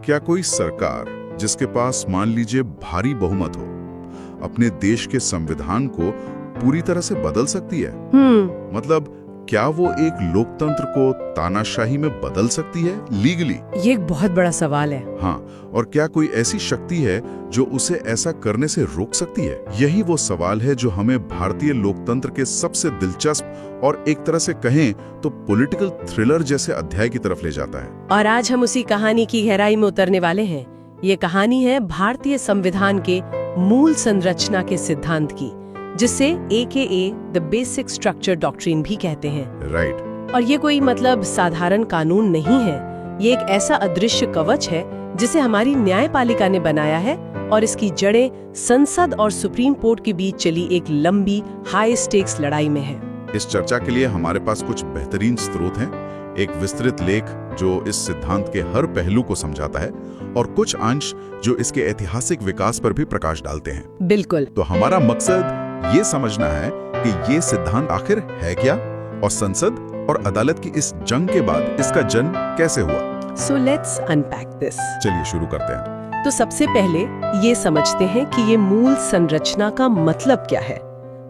क्या कोई सरकार जिसके पास मान लीजिए भारी बहुमत हो अपने देश के संविधान को पूरी तरह से बदल सकती है? मतलब क्या वो एक लोकतंत्र को तानाशाही में बदल सकती है लीगली? ये एक बहुत बड़ा सवाल है। हाँ, और क्या कोई ऐसी शक्ति है जो उसे ऐसा करने से रोक सकती है? यही वो सवाल है जो हमें भारतीय लोकतंत्र के सबसे दिलचस्प और एक तरह से कहें तो पॉलिटिकल थ्रिलर जैसे अध्याय की तरफ ले जाता है। और आज हम उसी कहानी की गहराई में उतरने वाले हैं। ये कहानी है भारतीय संविधान के मूल संरचना के सिद्धांत की, जिसे AKA the basic structure doctrine भी कहते हैं। राइट। और ये कोई मतलब साधारण कानून नहीं है। ये एक ऐसा अदृश्य कवच है जिसे हमारी न्यायपालिका ने बनाया है, और इसकी जड़ें संसद और सुप्रीम कोर्ट के बीच चली एक लंबी हाई स्टेक्स लड़ाई में है। इस चर्चा के लिए हमारे पास कुछ बेहतरीन स्रोत हैं। एक विस्तृत लेख जो इस सिद्धांत के हर पहलू को समझाता है, और कुछ अंश जो इसके ऐतिहासिक विकास पर भी प्रकाश डालते हैं। बिल्कुल। तो हमारा मकसद ये समझना है कि ये सिद्धांत आखिर है क्या, और संसद और अदालत की इस जंग के बाद इसका जन्म कैसे हुआ। So let's unpack this. चलिए शुरू करते हैं। तो सबसे पहले ये समझते हैं कि ये मूल संरचना का मतलब क्या है।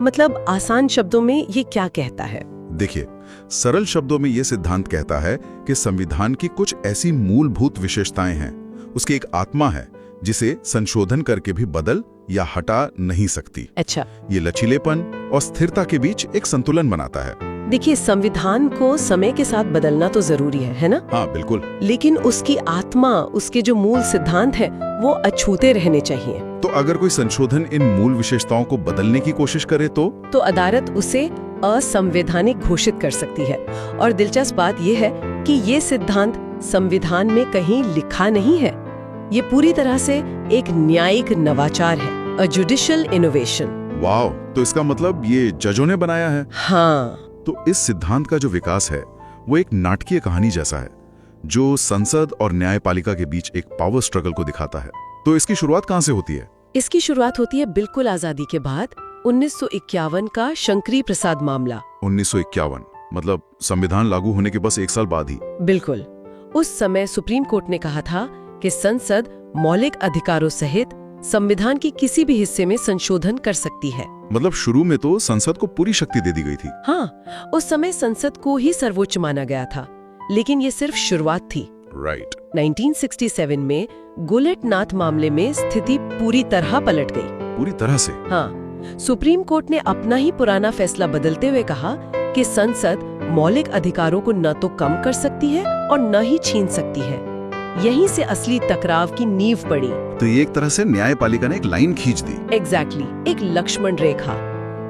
मतलब आसान शब्दों में ये क्या कहता है? देखिए, सरल शब्दों में ये सिद्धांत कहता है कि संविधान की कुछ ऐसी मूलभूत विशेषताएं हैं, उसकी एक आत्मा है जिसे संशोधन करके भी बदल या हटा नहीं सकती। अच्छा। ये लचीलेपन और स्थिरता के बीच एक संतुलन बनाता है। देखिए, संविधान को समय के साथ बदलना तो जरूरी है ना? हाँ बिल्कुल। लेकिन उसकी आत्मा, उसके जो मूल सिद्धांत है, वो अछूते रहने चाहिए। तो अगर कोई संशोधन इन मूल विशेषताओं को बदलने की कोशिश करे तो अदालत उसे असंवैधानिक घोषित कर सकती है। और दिलचस्प बात यह है कि ये सिद्धांत संविधान में कहीं लिखा नहीं है। ये पूरी तरह से एक न्यायिक नवाचार है, अ जुडिशियल इनोवेशन। वाह, तो इसका मतलब ये जजों ने बनाया है? हाँ। तो इस सिद्धांत का जो विकास है वो एक नाटकीय कहानी जैसा है, जो संसद और न्यायपालिका के बीच एक पावर स्ट्रगल को दिखाता है। तो इसकी शुरुआत कहाँ से होती है? इसकी शुरुआत होती है बिल्कुल आजादी के बाद 1951 का शंकरी प्रसाद मामला। 1951 मतलब संविधान लागू होने के बस एक साल बाद ही? बिल्कुल। उस समय सुप्रीम कोर्ट ने कहा था कि संसद मौलिक अधिकारों सहित संविधान की किसी भी हिस्से में संशोधन कर सकती है। मतलब शुरू में तो संसद को पूरी शक्ति दे दी गई थी। हाँ, उस समय संसद को ही सर्वोच्च माना गया था, लेकिन ये सिर्फ शुरुआत थी। राइट। 1967 में गुलेटनाथ मामले में स्थिति पूरी तरह पलट गई। पूरी तरह से? हाँ, सुप्रीम कोर्ट ने अपना ही पुराना फैसला बदलते हुए कहा कि संसद मौलिक अधिकारों को न तो कम कर सकती है और न ही छीन सकती है। यहीं से असली टकराव की नींव पड़ी। तो ये एक तरह से न्यायपालिका ने एक लाइन खींच दी। एग्जैक्टली, एक लक्ष्मण रेखा।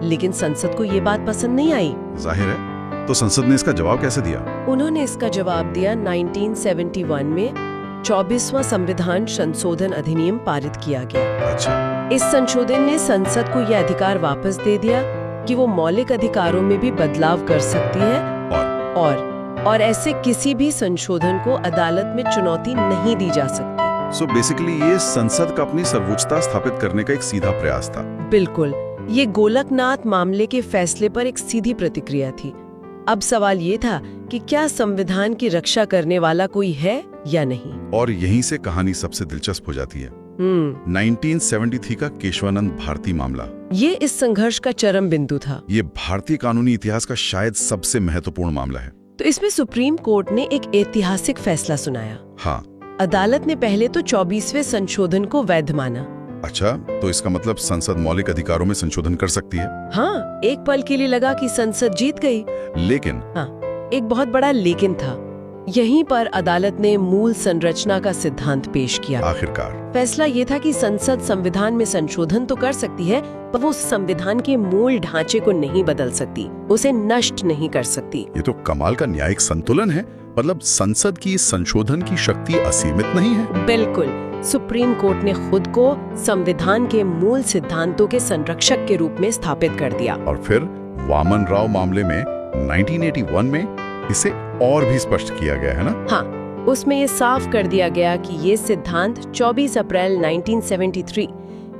लेकिन संसद को ये बात पसंद नहीं आई। जाहिर है। तो संसद ने इसका जवाब कैसे दिया? उन्होंने इसका जवाब दिया 1971 में 24वां संविधान संशोधन अधिनियम पारित किया गया। अच्छा। इस संशोधन ने संसद को यह अधिकार वापस दे दिया कि वो मौलिक अधिकारों में भी बदलाव कर सकती है, और ऐसे किसी भी संशोधन को अदालत में चुनौती नहीं दी जा सकती। सो बेसिकली ये संसद का अपनी सर्वोच्चता स्थापित करने का एक सीधा प्रयास था। बिल्कुल। ये गोलकनाथ मामले के फैसले पर एक सीधी प्रतिक्रिया थी। अब सवाल ये था कि क्या संविधान की रक्षा करने वाला कोई है या नहीं। और यहीं से कहानी सबसे दिलचस्प हो जाती है। 1973 का केशवानंद भारती मामला, ये इस संघर्ष का चरम बिंदु था। ये भारतीय कानूनी इतिहास का शायद सबसे महत्वपूर्ण मामला है। तो इसमें सुप्रीम कोर्ट ने एक ऐतिहासिक फैसला सुनाया। हाँ। अदालत ने पहले तो 24वें संशोधन को वैध माना। अच्छा, तो इसका मतलब संसद मौलिक अधिकारों में संशोधन कर सकती है? हाँ, एक पल के लिए लगा कि संसद जीत गई। लेकिन हाँ, एक बहुत बड़ा लेकिन था। यहीं पर अदालत ने मूल संरचना का सिद्धांत पेश किया। आखिरकार फैसला ये था कि संसद संविधान में संशोधन तो कर सकती है, पर वो संविधान के मूल ढांचे को नहीं बदल सकती, उसे नष्ट नहीं कर सकती। ये तो कमाल का न्यायिक संतुलन है। मतलब संसद की संशोधन की शक्ति असीमित नहीं है। बिल्कुल। सुप्रीम कोर्ट ने खुद को संविधान के मूल सिद्धांतों के संरक्षक के रूप में स्थापित कर दिया। और फिर वामन राव मामले में 1981 में इसे और भी स्पष्ट किया गया है ना? हाँ, उसमें ये साफ कर दिया गया कि ये सिद्धांत 24 अप्रैल 1973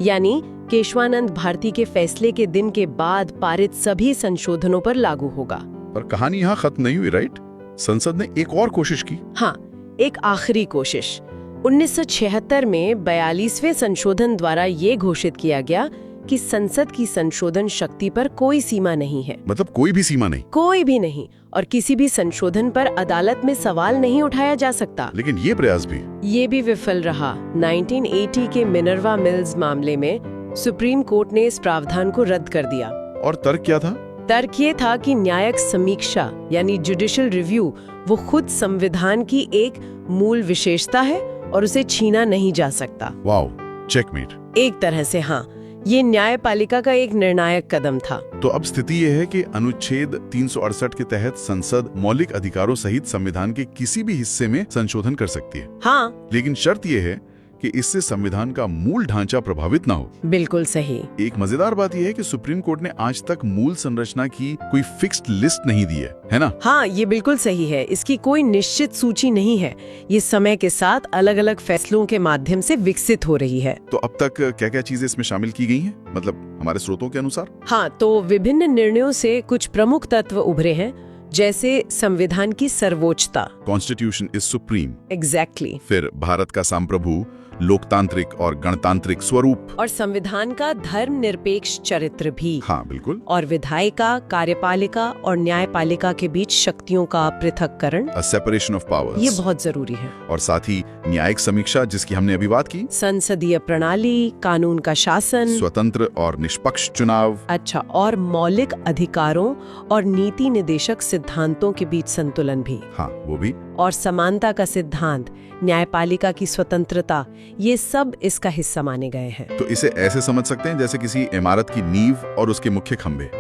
यानी केशवानंद भारती के फैसले के दिन के बाद पारित सभी संशोधनों पर लागू होगा। पर कहानी यहाँ खत्म नहीं हुई, राइट? संसद ने एक और कोशिश की। हाँ, एक आखिरी कोशिश। 1976 में 42वें संशोधन द्वारा ये घोषित किया गया कि संसद की संशोधन शक्ति पर कोई सीमा नहीं है। मतलब कोई भी सीमा नहीं? कोई भी नहीं, और किसी भी संशोधन पर अदालत में सवाल नहीं उठाया जा सकता। लेकिन ये प्रयास भी? ये भी विफल रहा। 1980 के मिनर्वा मिल्स मामले में सुप्रीम कोर्ट ने इस प्रावधान को रद्द कर दिया। और तर्क क्या था? तर्क ये था कि न्यायिक समीक्षा यानी जुडिशियल रिव्यू वो खुद संविधान की एक मूल विशेषता है और उसे छीना नहीं जा सकता। Wow, checkmate. एक तरह से हाँ, ये न्यायपालिका का एक निर्णायक कदम था। तो अब स्थिति यह है कि अनुच्छेद 368 के तहत संसद मौलिक अधिकारों सहित संविधान के किसी भी हिस्से में संशोधन कर सकती है। हाँ, लेकिन शर्त यह है कि इससे संविधान का मूल ढांचा प्रभावित ना हो। बिल्कुल सही। एक मजेदार बात यह है कि सुप्रीम कोर्ट ने आज तक मूल संरचना की कोई फिक्स्ड लिस्ट नहीं दी है ना? हाँ, ये बिल्कुल सही है। इसकी कोई निश्चित सूची नहीं है। ये समय के साथ अलग अलग फैसलों के माध्यम से विकसित हो रही है। तो अब तक क्या क्या चीजें इसमें शामिल की गई हैं? मतलब हमारे स्रोतों के अनुसार? हाँ, तो विभिन्न निर्णयों से कुछ प्रमुख तत्व उभरे हैं, जैसे संविधान की सर्वोच्चता, कॉन्स्टिट्यूशन इज सुप्रीम। एग्जैक्टली। फिर भारत का संप्रभु, लोकतांत्रिक और गणतांत्रिक स्वरूप, और संविधान का धर्मनिरपेक्ष चरित्र भी। हाँ बिल्कुल। और विधायिका, कार्यपालिका और न्यायपालिका के बीच शक्तियों का पृथक्करण, सेपरेशन ऑफ पावर्स, ये बहुत जरूरी है। और साथ ही न्यायिक समीक्षा जिसकी हमने अभी बात की, संसदीय प्रणाली, कानून का शासन, स्वतंत्र और निष्पक्ष चुनाव, अच्छा, और मौलिक अधिकारों और नीति निदेशक सिद्धांतों के बीच संतुलन भी। हाँ वो भी। और समानता का सिद्धांत, न्यायपालिका की स्वतंत्रता, ये सब इसका हिस्सा माने गए हैं। तो इसे ऐसे समझ सकते हैं जैसे किसी इमारत की नींव और उसके मुख्य खंभे।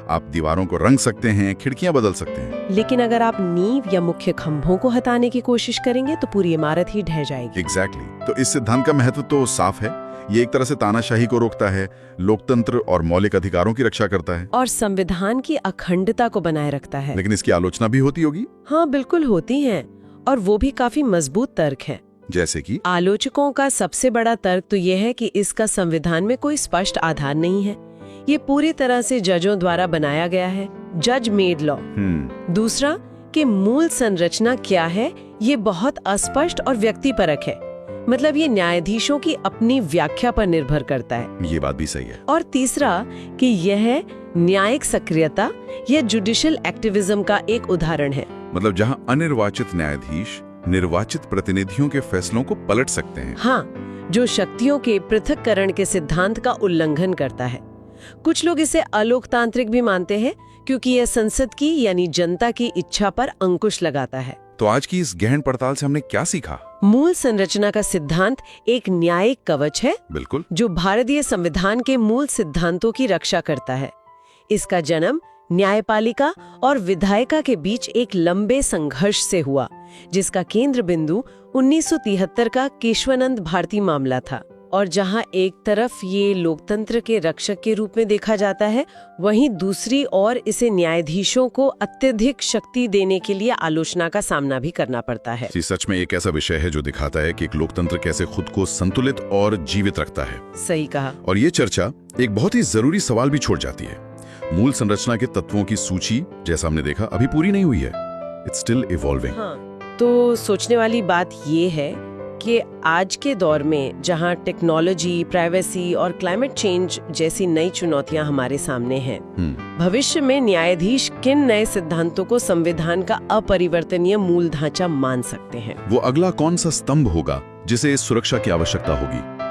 आप दीवारों को रंग सकते हैं, खिड़कियां बदल सकते हैं, लेकिन अगर आप नींव या मुख्य खंभों को हटाने की कोशिश करेंगे तो पूरी इमारत ही ढह जाएगी। एग्जैक्टली। तो इस सिद्धांत का महत्व तो साफ है। ये एक तरह से तानाशाही को रोकता है, लोकतंत्र और मौलिक अधिकारों की रक्षा करता है, और संविधान की अखंडता को बनाए रखता है। लेकिन इसकी आलोचना भी होती होगी? हाँ बिल्कुल होती है, और वो भी काफी मजबूत तर्क है। जैसे कि? आलोचकों का सबसे बड़ा तर्क तो ये है कि इसका संविधान में कोई स्पष्ट आधार नहीं है। ये पूरी तरह से जजों द्वारा बनाया गया है, जज मेड लॉ। दूसरा, कि मूल संरचना क्या है ये बहुत अस्पष्ट और व्यक्तिपरक है। मतलब ये न्यायाधीशों की अपनी व्याख्या पर निर्भर करता है। ये बात भी सही है। और तीसरा, कि यह न्यायिक सक्रियता या जुडिशियल एक्टिविज्म का एक उदाहरण है। मतलब जहां अनिर्वाचित न्यायाधीश निर्वाचित प्रतिनिधियों के फैसलों को पलट सकते हैं। हाँ, जो शक्तियों के पृथक्करण के सिद्धांत का उल्लंघन करता है। कुछ लोग इसे अलोकतांत्रिक भी मानते हैं क्योंकि यह संसद की यानी जनता की इच्छा पर अंकुश लगाता है। तो आज की इस गहन पड़ताल से हमने क्या सीखा? मूल संरचना का सिद्धांत एक न्यायिक कवच है, बिल्कुल, जो भारतीय संविधान के मूल सिद्धांतों की रक्षा करता है। इसका जन्म न्यायपालिका और विधायिका के बीच एक लंबे संघर्ष से हुआ, जिसका केंद्र बिंदु 1973 का केशवानंद भारती मामला था। और जहां एक तरफ ये लोकतंत्र के रक्षक के रूप में देखा जाता है, वहीं दूसरी ओर इसे न्यायाधीशों को अत्यधिक शक्ति देने के लिए आलोचना का सामना भी करना पड़ता है। जी, सच में एक ऐसा विषय है जो दिखाता है कि एक लोकतंत्र कैसे खुद को संतुलित और जीवित रखता है। सही कहा। और ये चर्चा एक बहुत ही जरूरी सवाल भी छोड़ जाती है। मूल संरचना के तत्वों की सूची, जैसा हमने देखा, अभी पूरी नहीं हुई है। It's still evolving. हाँ, तो सोचने वाली बात ये है कि आज के दौर में जहां टेक्नोलॉजी, प्राइवेसी और क्लाइमेट चेंज जैसी नई चुनौतियां हमारे सामने हैं, भविष्य में न्यायाधीश किन नए सिद्धांतों को संविधान का अपरिवर्तनीय मूल ढांचा मान सकते हैं? वो अगला कौन सा स्तंभ होगा जिसे इस सुरक्षा की आवश्यकता होगी?